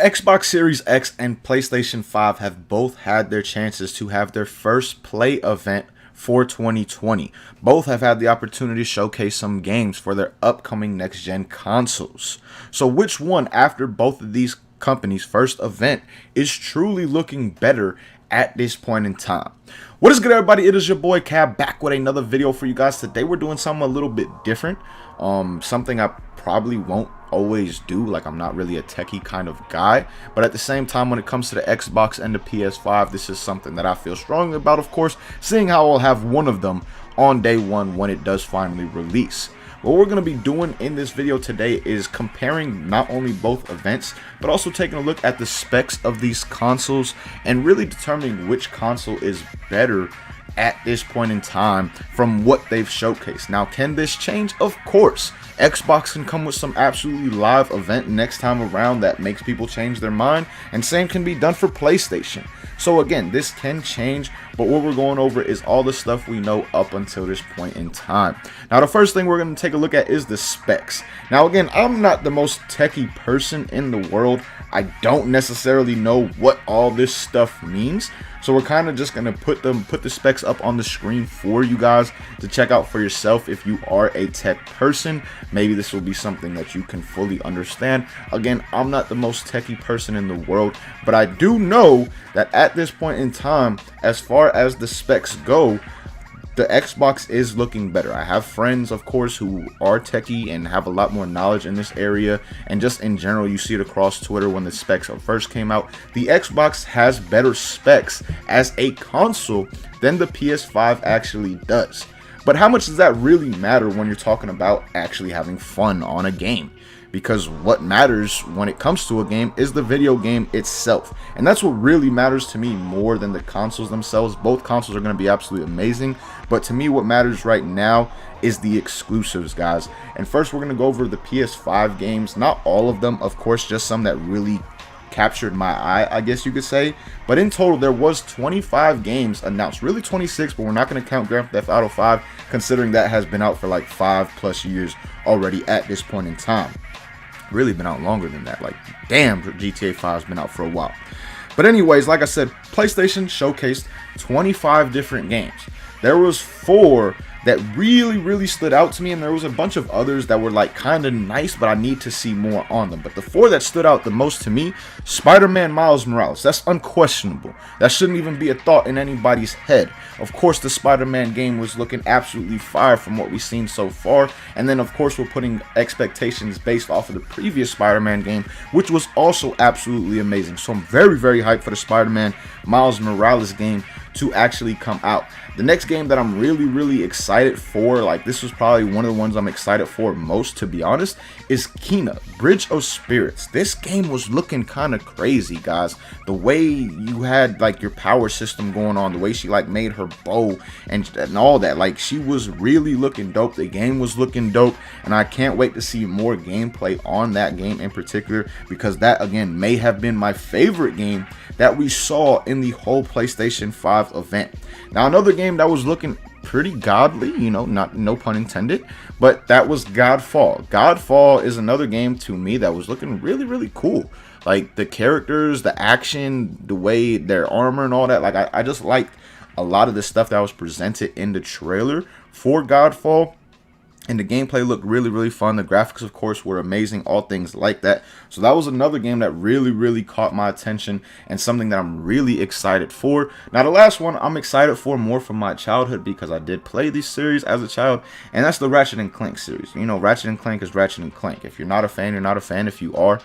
Xbox Series X and PlayStation 5 have both had their chances to have their first play event for 2020. Both have had the opportunity to showcase some games for their upcoming next-gen consoles. So which one, after both of these companies' first event, is truly looking better at this point in time? What is good, everybody? It is your boy Cab back with another video for you guys. Today we're doing something a little bit different, something I probably won't always do. Like, I'm not really a techie kind of guy, but at the same time, when it comes to the Xbox and the PS5, this is something that I feel strongly about, of course, seeing how I'll have one of them on day one when it does finally release. What we're going to be doing in this video today is comparing not only both events, but also taking a look at the specs of these consoles and really determining which console is better at this point in time from what they've showcased. Now, can this change? Of course. Xbox can come with some absolutely live event next time around that makes people change their mind, and same can be done for PlayStation. So again, this can change, but what we're going over is all the stuff we know up until this point in time. Now, the first thing we're going to take a look at is the specs. Now, again, I'm not the most techie person in the world. I don't necessarily know what all this stuff means. So we're kind of just going to put the specs up on the screen for you guys to check out for yourself if you are a tech person. Maybe this will be something that you can fully understand. Again, I'm not the most techie person in the world, but I do know that at this point in time, as far as the specs go, the Xbox is looking better. I have friends, of course, who are techie and have a lot more knowledge in this area, and just in general, you see it across Twitter when the specs first came out. The Xbox has better specs as a console than the PS5 actually does. But how much does that really matter when you're talking about actually having fun on a game? Because what matters when it comes to a game is the video game itself. And that's what really matters to me more than the consoles themselves. Both consoles are going to be absolutely amazing. But to me, what matters right now is the exclusives, guys. And first, we're going to go over the PS5 games. Not all of them, of course, just some that really captured my eye, I guess you could say. But in total, there was 25 games announced. Really 26, but we're not going to count Grand Theft Auto 5, considering that has been out for like 5+ years already at this point in time. Really been out longer than that. Like, damn, GTA 5 has been out for a while. But anyways, like I said, PlayStation showcased 25 different games. There was 4 that really stood out to me, and there was a bunch of others that were like kind of nice, but I need to see more on them. But the 4 that stood out the most to me: Spider-Man Miles Morales. That's unquestionable. That shouldn't even be a thought in anybody's head. Of course, the Spider-Man game was looking absolutely fire from what we've seen so far, and then of course we're putting expectations based off of the previous Spider-Man game, which was also absolutely amazing. So I'm very hyped for the Spider-Man Miles Morales game to actually come out. The next game that I'm really excited for, like this was probably one of the ones I'm excited for most, to be honest, is Kena, Bridge of Spirits. This game was looking kind of crazy, guys. The way you had like your power system going on, the way she like made her bow and all that, like she was really looking dope. The game was looking dope, and I can't wait to see more gameplay on that game in particular, because that again may have been my favorite game that we saw in the whole PlayStation 5 event. Now, another game that was looking pretty godly, you know, no pun intended, but that was Godfall. Godfall is another game to me that was looking really cool. Like the characters, the action, the way their armor and all that. Like I just liked a lot of the stuff that was presented in the trailer for Godfall. And the gameplay looked really fun. The graphics, of course, were amazing, all things like that. So that was another game that really caught my attention, and something that I'm really excited for. Now, the last one I'm excited for more from my childhood, because I did play this series as a child, and that's the Ratchet and Clank series. You know, Ratchet and Clank is Ratchet and Clank. If you're not a fan, you're not a fan. If you are,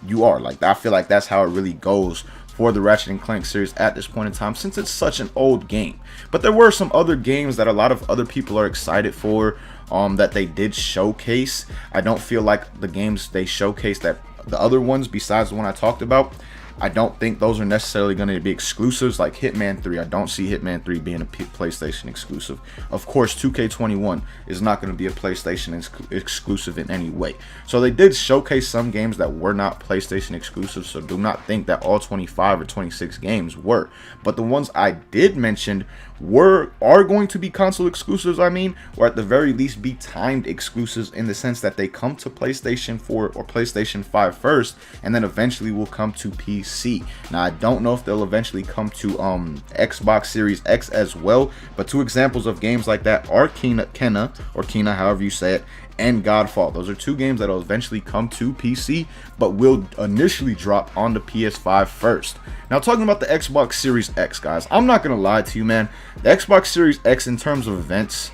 you are. Like, I feel like that's how it really goes for the Ratchet and Clank series at this point in time, since it's such an old game. But there were some other games that a lot of other people are excited for, that they did showcase. I don't feel like the games they showcased, that the other ones besides the one I talked about, I don't think those are necessarily going to be exclusives like Hitman 3. I don't see Hitman 3 being a PlayStation exclusive. Of course, 2K21 is not going to be a PlayStation exclusive in any way. So they did showcase some games that were not PlayStation exclusives, so do not think that all 25 or 26 games were. But the ones I did mention are going to be console exclusives, or at the very least be timed exclusives, in the sense that they come to PlayStation 4 or PlayStation 5 first, and then eventually will come to PC. Now, I don't know if they'll eventually come to Xbox Series X as well, but two examples of games like that are Kena, however you say it, and Godfall. Those are two games that will eventually come to PC, but will initially drop on the PS5 first. Now, talking about the Xbox Series X, guys, I'm not gonna lie to you, man. The Xbox Series X, in terms of events,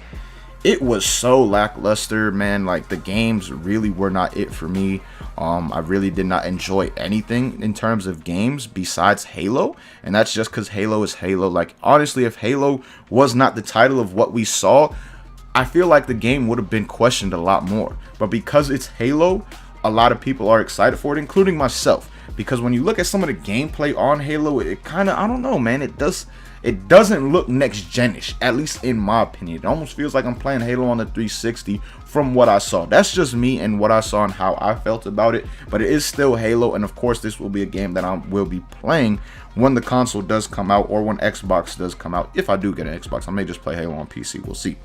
it was so lackluster, man. Like, the games really were not it for me. I really did not enjoy anything in terms of games besides Halo, and that's just because Halo is Halo. Like, honestly, if Halo was not the title of what we saw, I feel like the game would have been questioned a lot more. But because it's Halo, a lot of people are excited for it, including myself. Because when you look at some of the gameplay on Halo, it kind of, I don't know, man, it doesn't look next-gen-ish, at least in my opinion. It almost feels like I'm playing Halo on the 360 from what I saw. That's just me and what I saw and how I felt about it. But it is still Halo, and of course this will be a game that I will be playing when the console does come out, or when Xbox does come out. If I do get an Xbox, I may just play Halo on PC. We'll see.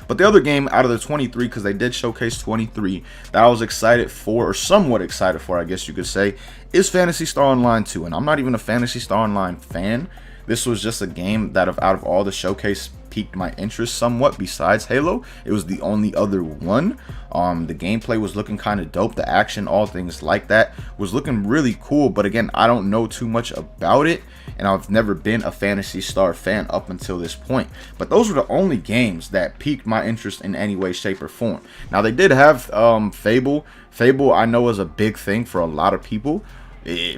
But the other game out of the 23, because they did showcase 23, that I was excited for, or somewhat excited for, I guess you could say, is Phantasy Star Online 2. And I'm not even a Phantasy Star Online fan. This was just a game that out of all the showcase piqued my interest somewhat. Besides Halo, it was the only other one. The gameplay was looking kind of dope. The action, all things like that, was looking really cool. But again, I don't know too much about it, and I've never been a Phantasy Star fan up until this point. But those were the only games that piqued my interest in any way, shape, or form. Now, they did have Fable. Fable, I know, is a big thing for a lot of people.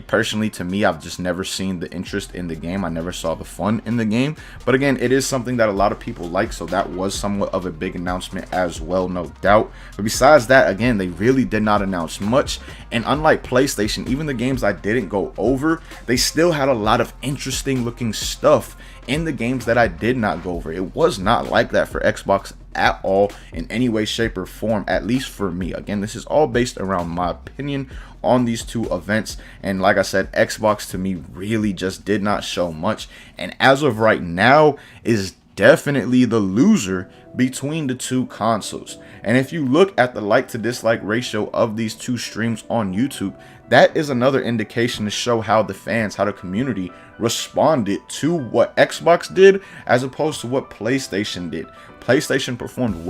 Personally, to me, I've just never seen the interest in the game. I never saw the fun in the game. But again, it is something that a lot of people like, so that was somewhat of a big announcement as well, no doubt. But besides that, again, they really did not announce much. And unlike PlayStation, even the games I didn't go over, they still had a lot of interesting looking stuff in the games that I did not go over. It was not like that for Xbox at all, in any way, shape, or form, at least for me. Again, this is all based around my opinion on these two events, and like I said, Xbox to me really just did not show much, and as of right now is definitely the loser between the two consoles. And if you look at the like to dislike ratio of these two streams on YouTube, that is another indication to show how the fans, how the community responded to what Xbox did as opposed to what PlayStation did. PlayStation performed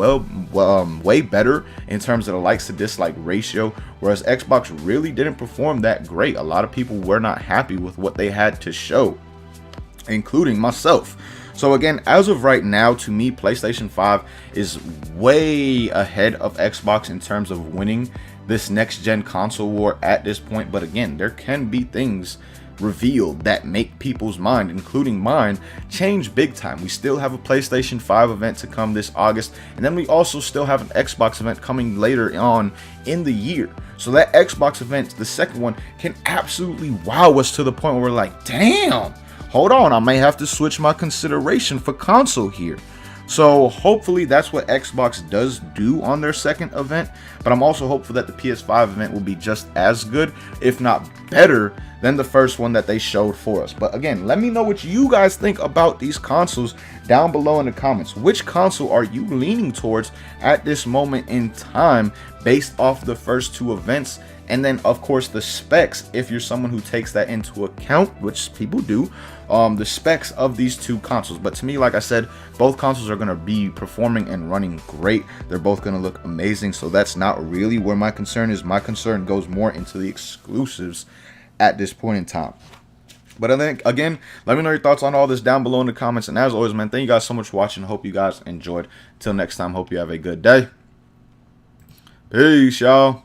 way better in terms of the likes to dislike ratio, whereas Xbox really didn't perform that great. A lot of people were not happy with what they had to show, including myself. So again, as of right now, to me, PlayStation 5 is way ahead of Xbox in terms of winning this next-gen console war at this point. But again, there can be things revealed that make people's mind, including mine, change big time. We still have a PlayStation 5 event to come this August, and then we also still have an Xbox event coming later on in the year. So that Xbox event, the second one, can absolutely wow us to the point where we're like, damn, hold on, I may have to switch my consideration for console here. So hopefully that's what Xbox does do on their second event, but I'm also hopeful that the PS5 event will be just as good, if not better, than the first one that they showed for us. But again, let me know what you guys think about these consoles down below in the comments. Which console are you leaning towards at this moment in time based off the first two events? And then of course the specs, if you're someone who takes that into account, which people do, the specs of these two consoles. But to me, like I said, both consoles are going to be performing and running great. They're both going to look amazing, so that's not really where my concern is. My concern goes more into the exclusives at this point in time. But I think, again, let me know your thoughts on all this down below in the comments. And as always, man, thank you guys so much for watching. Hope you guys enjoyed. Till next time, hope you have a good day. Peace, y'all.